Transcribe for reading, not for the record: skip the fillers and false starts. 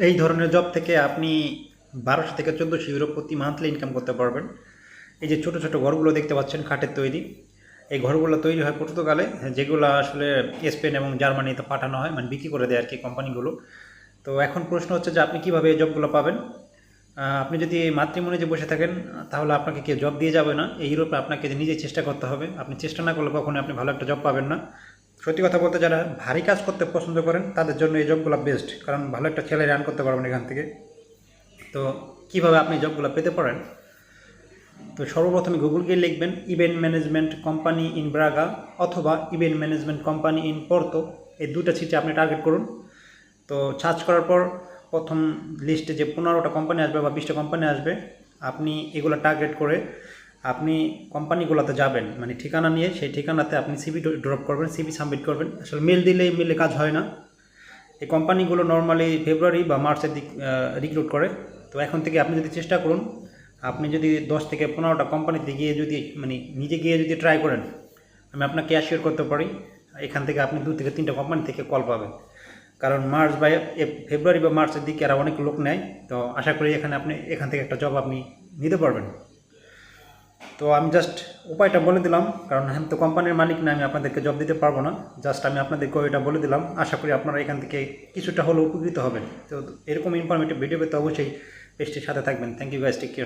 এই ধরনের জব থেকে আপনি 1200 থেকে 1400 ইউরো প্রতি মান্থলি ইনকাম করতে পারবেন। এই যে ছোট ছোট ঘরগুলো দেখতে পাচ্ছেন কাঠের তৈরি, এই ঘরগুলো তৈরি হয় পর্তুগালে, যেগুলো আসলে স্পেন এবং জার্মানিতে পাঠানো হয়, মানে বিক্রি করে দেয় আর কি কোম্পানিগুলো। তো এখন প্রশ্ন হচ্ছে যে আপনি কীভাবে এই জবগুলো পাবেন। আপনি যদি মাতৃমণিতে বসে থাকেন তাহলে আপনাকে কেউ জব দিয়ে যাবে না। এই ইউরোপে আপনাকে নিজেই চেষ্টা করতে হবে। আপনি চেষ্টা না করলে কখনোই আপনি ভালো একটা জব পাবেন না। সত্যি কথা বলতে, যারা ভারী কাজ করতে পছন্দ করেন তাদের জন্য এই জবগুলো বেস্ট, কারণ ভালো একটা স্যালারি আর্ন করতে পারবেন এখান থেকে। তো কীভাবে আপনি জবগুলো পেতে পারেন, তো সর্বপ্রথমে গুগল গিয়ে লিখবেন event management company in Braga অথবা event management company in Porto, এই দুটো সিটে আপনি টার্গেট করুন। তো সার্চ করার পর প্রথম লিস্টে যে 15টা কোম্পানি আসবে বা 20টা কোম্পানি আসবে, আপনি এগুলো টার্গেট করে আপনি কোম্পানিগুলোতে যাবেন, মানে ঠিকানা নিয়ে সেই ঠিকানাতে আপনি সিভি ড্রপ করবেন, সিভি সাবমিট করবেন। আসলে মেল দিলেই মেলে কাজ হয় না। এই কোম্পানিগুলো নর্মালি ফেব্রুয়ারি বা মার্চের দিক রিক্রুট করে। তো এখন থেকে আপনি যদি চেষ্টা করুন, আপনি যদি 10 থেকে 15টা কোম্পানিতে গিয়ে যদি মানে নিজে গিয়ে যদি ট্রাই করেন, আমি আপনাকে অ্যাসিওর করতে পারি এখান থেকে আপনি 2 থেকে 3টা কোম্পানি থেকে কল পাবেন। কারণ মার্চ বা ফেব্রুয়ারি বা মার্চের দিকে এরা অনেক লোক নেয়। তো আশা করি এখান থেকে একটা জব আপনি নিতে পারবেন। তো আমি জাস্ট উপায়টা বলে দিলাম, কারণ আমি তো কোম্পানির মালিক না, আমি আপনাদেরকে জব দিতে পারবো না। জাস্ট আমি আপনাদেরকে এটা বলে দিলাম। আশা করি আপনারা এখান থেকে কিছুটা হলেও উপকৃত হবেন। তো এরকম ইনফরমেটিভ ভিডিও পেতে অবশ্যই পেজটির সাথে থাকবেন। Thank you guys, take care.